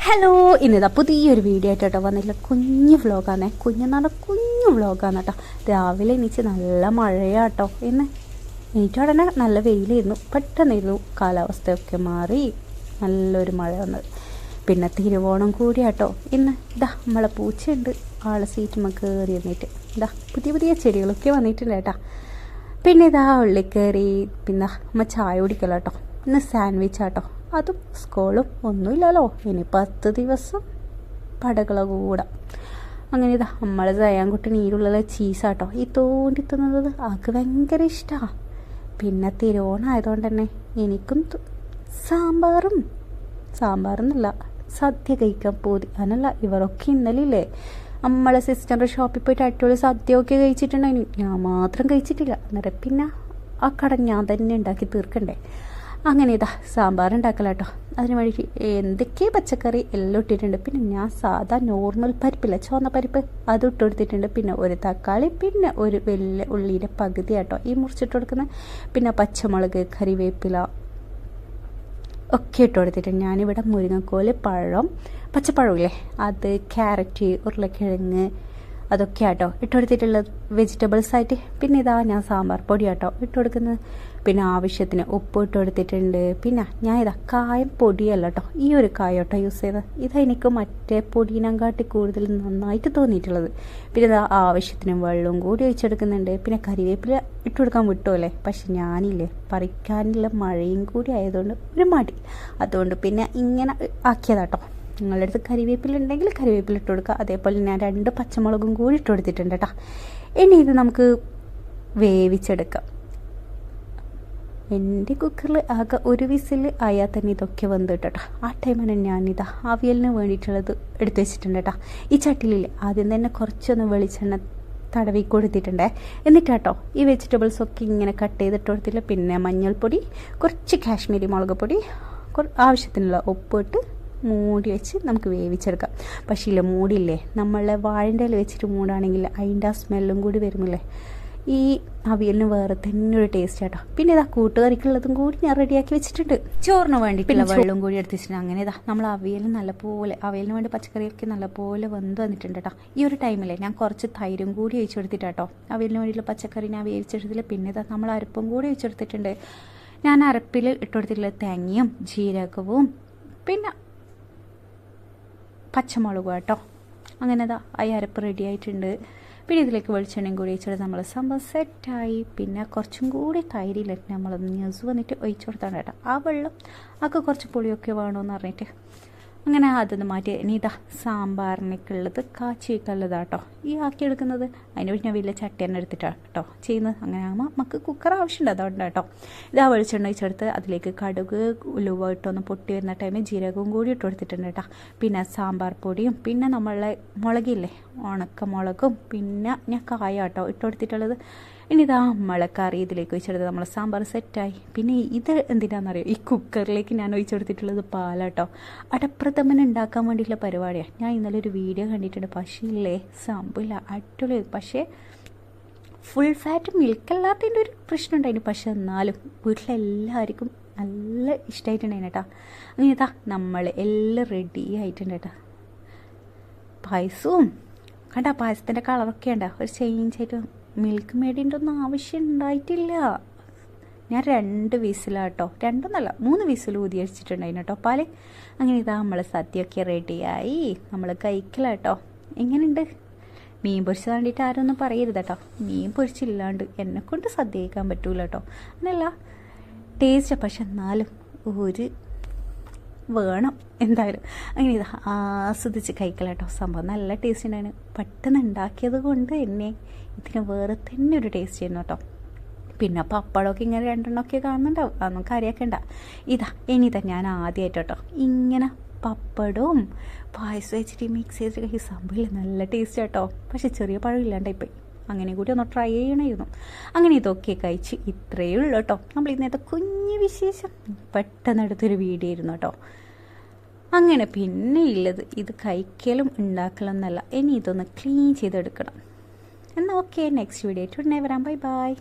Hello, ഇന്നിതാ പുതിയൊരു video ആയിട്ട് കേട്ടോ വന്നില്ല. കുഞ്ഞു വ്ലോഗാണേ, കുഞ്ഞു വ്ലോഗാണ് കേട്ടോ. രാവിലെ എണീച്ച് നല്ല മഴയാട്ടോ. ഇന്ന് എണീറ്റുടനെ നല്ല വെയിലായിരുന്നു. പെട്ടെന്നായിരുന്നു കാലാവസ്ഥയൊക്കെ മാറി നല്ലൊരു മഴ വന്നത്. പിന്നെ തിരുവോണം കൂടിയാട്ടോ ഇന്ന്. ഇതാ നമ്മളെ പൂച്ചയുണ്ട്, ആളെ സീറ്റുമ്മ കയറി എന്നിട്ട് ഇതാ പുതിയ ചെടികളൊക്കെ വന്നിട്ടുണ്ട് കേട്ടോ. പിന്നെ ഇതാ ഉള്ളിക്കറി. പിന്നെ അമ്മ ചായ കുടിക്കല കേട്ടോ. ഇന്ന് സാൻഡ്വിച്ച് ആട്ടോ, അതും സ്കൂളും ഒന്നുമില്ലല്ലോ. ഇനി 10 ദിവസം പടകള കൂടെ. അങ്ങനെ ഇതാ നമ്മളെ ജയാൻകുട്ടി നീരുള്ള ചീസാട്ടോ ഈ തോണ്ടി തിന്നത് ആൾക്ക് ഭയങ്കര ഇഷ്ടമാണ്. പിന്നെ തിരുവോണമായതുകൊണ്ട് തന്നെ എനിക്കും സാമ്പാറെന്നല്ല സദ്യ കഴിക്കാൻ പോതി. അതല്ല, ഇവരൊക്കെ ഇന്നലെ നമ്മളെ സിസ്റ്ററിൻ്റെ ഷോപ്പിൽ പോയിട്ട് അടിപൊളി സദ്യയൊക്കെ കഴിച്ചിട്ടുണ്ടായിരുന്നു. ഞാൻ മാത്രം കഴിച്ചിട്ടില്ല. അന്നേരം പിന്നെ ആ കട ഞാൻ തന്നെ ഉണ്ടാക്കി തീർക്കണ്ടേ. അങ്ങനെ ഇതാ സാമ്പാർ ഉണ്ടാക്കലാട്ടോ. അതിന് വേണ്ടി എന്തൊക്കെ പച്ചക്കറി എല്ലാം ഇട്ടിട്ടുണ്ട്. പിന്നെ ഞാൻ സാധാ നോർമൽ പരിപ്പില്ല, ചുവന്ന പരിപ്പ്, അത് ഇട്ട് കൊടുത്തിട്ടുണ്ട്. പിന്നെ ഒരു തക്കാളി, പിന്നെ ഒരു വലിയ ഉള്ളിയുടെ പകുതി ആട്ടോ ഈ മുറിച്ചിട്ട് കൊടുക്കുന്നത്. പിന്നെ പച്ചമുളക്, കറിവേപ്പില ഒക്കെ ഇട്ട് കൊടുത്തിട്ടുണ്ട്. ഞാനിവിടെ മുരിങ്ങക്കോല്, പഴം, പച്ചപ്പഴമില്ലേ അത്, ക്യാരറ്റ്, ഉരുളക്കിഴങ്ങ് അതൊക്കെ ആട്ടോ ഇട്ട് കൊടുത്തിട്ടുള്ളത് വെജിറ്റബിൾസ് ആയിട്ട്. പിന്നെ ഇതാ ഞാൻ സാമ്പാർ പൊടി ആട്ടോ ഇട്ട് കൊടുക്കുന്നത്. പിന്നെ ആവശ്യത്തിന് ഉപ്പ് ഇട്ട് കൊടുത്തിട്ടുണ്ട്. പിന്നെ ഞാൻ ഇതാ കായം പൊടിയല്ല കേട്ടോ, ഈ ഒരു കായം കേട്ടോ യൂസ് ചെയ്തത്. ഇതെനിക്ക് മറ്റേ പൊടിയിനെക്കാട്ടി കൂടുതൽ നന്നായിട്ട് തോന്നിയിട്ടുള്ളത്. പിന്നെ ഇതാ ആവശ്യത്തിന് വെള്ളവും കൂടി ഒഴിച്ചെടുക്കുന്നുണ്ട്. പിന്നെ കരിവേപ്പില ഇട്ട് കൊടുക്കാൻ വിട്ടുമല്ലേ, പക്ഷെ ഞാനില്ലേ പറിക്കാനുള്ള മഴയും കൂടി ആയതുകൊണ്ട് ഒരു മടി, അതുകൊണ്ട് പിന്നെ ഇങ്ങനെ ആക്കിയതാട്ടോ. നിങ്ങളുടെ അടുത്ത് കരിവേപ്പില ഉണ്ടെങ്കിൽ കരിവേപ്പില ഇട്ട് കൊടുക്കുക. അതേപോലെ ഞാൻ 2 പച്ചമുളകും കൂടി ഇട്ട് കൊടുത്തിട്ടുണ്ട് കേട്ടോ. ഇനി ഇത് നമുക്ക് വേവിച്ചെടുക്കാം. എൻ്റെ കുക്കറിൽ ആകെ ഒരു വിസിൽ ആയാൽ തന്നെ ഇതൊക്കെ വന്ന് കേട്ടോ. ആ ടൈമിന് ഞാനിതാ അവിയലിന് വേണ്ടിയിട്ടുള്ളത് എടുത്തു വെച്ചിട്ടുണ്ട് കേട്ടോ. ഈ ചട്ടിയിലില്ലേ ആദ്യം തന്നെ കുറച്ചൊന്ന് വെളിച്ചെണ്ണ തടവി കൊടുത്തിട്ടുണ്ടേ. എന്നിട്ടാട്ടോ ഈ വെജിറ്റബിൾസൊക്കെ ഇങ്ങനെ കട്ട് ചെയ്തിട്ട് കൊടുത്തില്ല. പിന്നെ മഞ്ഞൾപ്പൊടി, കുറച്ച് കാശ്മീരി മുളക് പൊടി, ആവശ്യത്തിനുള്ള ഉപ്പിട്ട് മൂടി വെച്ച് നമുക്ക് വേവിച്ചെടുക്കാം. പക്ഷേ ഇല്ല, മൂടിയില്ലേ നമ്മളെ വാഴൻ്റെ ഇല വെച്ചിട്ട് മൂടാണെങ്കിൽ അതിൻ്റെ ആ സ്മെല്ലും കൂടി വരുമില്ലേ, ഈ അവിയലിന് വേറെ തന്നെ ഒരു ടേസ്റ്റ് ആട്ടോ. പിന്നെ ഇതാ കൂട്ടുകറിക്കുള്ളതും കൂടി ഞാൻ റെഡിയാക്കി വെച്ചിട്ടുണ്ട്. ചോറിന് വേണ്ടിയിട്ടുള്ള വെള്ളവും കൂടി എടുത്ത് വെച്ചിട്ടുണ്ട്. അങ്ങനെ ഇതാ നമ്മൾ അവിയലിന് വേണ്ടി പച്ചക്കറിയൊക്കെ നല്ലപോലെ വെന്ത് വന്നിട്ടുണ്ട് കേട്ടോ. ഈ ഒരു ടൈമിലെ ഞാൻ കുറച്ച് തൈരും കൂടി ഒഴിച്ചെടുത്തിട്ടാട്ടോ അവിയലിന് വേണ്ടിയിട്ടുള്ള പച്ചക്കറി ഞാൻ വേവിച്ചെടുത്തില്ല. പിന്നെ ഇതാ നമ്മൾ അരപ്പും കൂടി ഒഴിച്ചെടുത്തിട്ടുണ്ട്. ഞാൻ അരപ്പിൽ ഇട്ടുകൊടുത്തിട്ടുള്ള തേങ്ങയും ജീരകവും പിന്നെ പച്ചമുളകും കേട്ടോ. അങ്ങനെ അതാ ആ അരപ്പ് റെഡി ആയിട്ടുണ്ട്. പിന്നെ ഇതിലേക്ക് വെളിച്ചെണ്ണയും കൂടി ഒഴിച്ചിട്ട് നമ്മൾ സംഭവം സെറ്റായി. പിന്നെ കുറച്ചും കൂടി തൈരിലേക്ക് നമ്മൾ ന്യൂസ് വന്നിട്ട് ഒഴിച്ചു കൊടുത്താണ് കേട്ടോ. ആ വെള്ളം ഒക്കെ കുറച്ച് പുളിയൊക്കെ വേണമെന്ന് പറഞ്ഞിട്ട് അങ്ങനെ അതൊന്ന് മാറ്റി. ഇനി ഇതാ സാമ്പാറിനൊക്കെയുള്ളത് കാച്ചിയൊക്കെയുള്ളതാട്ടോ ഈ ആക്കിയെടുക്കുന്നത്. അതിന് പിന്നെ വലിയ ചട്ടി തന്നെ എടുത്തിട്ടാണ് കേട്ടോ ചെയ്യുന്നത്. അങ്ങനെ ആകുമ്പോൾ നമുക്ക് കുക്കർ ആവശ്യമുണ്ട്, അതുകൊണ്ട് കേട്ടോ. ഇതാ വെളിച്ചെണ്ണ ഒഴിച്ചെടുത്ത് അതിലേക്ക് കടുക്, ഉലുവ ഇട്ടൊന്ന് പൊട്ടി വരുന്ന ടൈമിൽ ജീരകവും കൂടി ഇട്ട് കൊടുത്തിട്ടുണ്ട് കേട്ടോ. പിന്നെ സാമ്പാർ പൊടിയും, പിന്നെ നമ്മളെ മുളകില്ലേ ഉണക്കമുളകും, പിന്നെ ഞാൻ കായ കേട്ടോ ഇട്ട് കൊടുത്തിട്ടുള്ളത്. ഇനി ഇതാ മുളക്കറി ഇതിലേക്ക് ഒഴിച്ചെടുത്ത് നമ്മൾ സാമ്പാർ സെറ്റായി. പിന്നെ ഇത് എന്തിനാണെന്നറിയോ, ഈ കുക്കറിലേക്ക് ഞാൻ ഒഴിച്ചെടുത്തിട്ടുള്ളത് പാലാട്ടോ. അടപ്രഥമൻ ഉണ്ടാക്കാൻ വേണ്ടിയിട്ടുള്ള പരിപാടിയാണ്. ഞാൻ ഇന്നലെ ഒരു വീഡിയോ കണ്ടിട്ടുണ്ട്. പക്ഷേ ഇല്ലേ സംഭവമില്ല, അടിപൊളി. പക്ഷേ ഫുൾ ഫാറ്റ് മിൽക്കല്ലാത്തതിൻ്റെ ഒരു പ്രശ്നം ഉണ്ടായിരുന്നു. പക്ഷെ എന്നാലും വീട്ടിലെല്ലാവർക്കും നല്ല ഇഷ്ടമായിട്ടുണ്ടായിരുന്നു കേട്ടോ. അങ്ങനെ ഇതാ നമ്മൾ എല്ലാം റെഡി ആയിട്ടുണ്ട് കേട്ടോ. പായസവും കണ്ട, പായസത്തിൻ്റെ കളറൊക്കെ ഉണ്ടോ ഒരു ചേഞ്ച് ആയിട്ട്. മിൽക്ക് മേഡിൻ്റെ ഒന്നും ആവശ്യം ഉണ്ടായിട്ടില്ല. ഞാൻ 2 വിസിലാട്ടോ, 3 വിസിൽ ഊതി അടിച്ചിട്ടുണ്ടായിരുന്നു കേട്ടോ പാല്. അങ്ങനെ ഇതാ നമ്മൾ സദ്യയൊക്കെ റെഡിയായി, നമ്മൾ കഴിക്കലാട്ടോ. എങ്ങനെയുണ്ട്? മീൻ പൊരിച്ച് വേണ്ടിയിട്ട് ആരും ഒന്നും പറയരുത് കേട്ടോ. മീൻ പൊരിച്ചില്ലാണ്ട് എന്നെക്കൊണ്ട് സദ്യ കഴിക്കാൻ പറ്റൂല കേട്ടോ. അങ്ങനെയല്ല, ടേസ്റ്റ് പക്ഷെ എന്നാലും ഒരു വേണം എന്തായാലും. അങ്ങനെ ഇത് ആസ്വദിച്ച് കഴിക്കലാട്ടോ. സംഭവം നല്ല ടേസ്റ്റ് ഉണ്ടായിരുന്നു. പെട്ടെന്ന് ഉണ്ടാക്കിയത് കൊണ്ട് തന്നെ ഇതിന് വേറെ തന്നെ ഒരു ടേസ്റ്റ് ചെയ്യുന്നു കേട്ടോ. പിന്നെ പപ്പടമൊക്കെ ഇങ്ങനെ 2 എണ്ണമൊക്കെ കാണുന്നുണ്ടാവും, അതൊന്നും കറിയാക്കണ്ട. ഇനി ഞാൻ ആദ്യമായിട്ട് കേട്ടോ ഇങ്ങനെ പപ്പടവും പായസം വെച്ചിട്ട് മിക്സ് ചെയ്തിട്ട് കഴിക്കുന്ന സംഭവമില്ല, നല്ല ടേസ്റ്റ് കേട്ടോ. പക്ഷെ ചെറിയ പഴം ഇല്ലാണ്ടായിപ്പോയി. അങ്ങനെ കൂടി ഒന്ന് ട്രൈ ചെയ്യണമായിരുന്നു. അങ്ങനെ ഇതൊക്കെ കഴിച്ച് ഇത്രയേ ഉള്ളൂ കേട്ടോ നമ്മൾ ഇന്നത്തെ കുഞ്ഞു വിശേഷം. പെട്ടെന്ന് എടുത്തൊരു വീഡിയോ ആയിരുന്നു കേട്ടോ. അങ്ങനെ പിന്നെ ഉള്ളത് ഇത് കഴിക്കലും ഉണ്ടാക്കലും എന്നല്ല, ഇനി ഇതൊന്ന് ക്ലീൻ ചെയ്തെടുക്കണം. എന്നാൽ ഓക്കെ, നെക്സ്റ്റ് വീഡിയോ ആയിട്ട് ഉടനെ വരാം. Bye bye.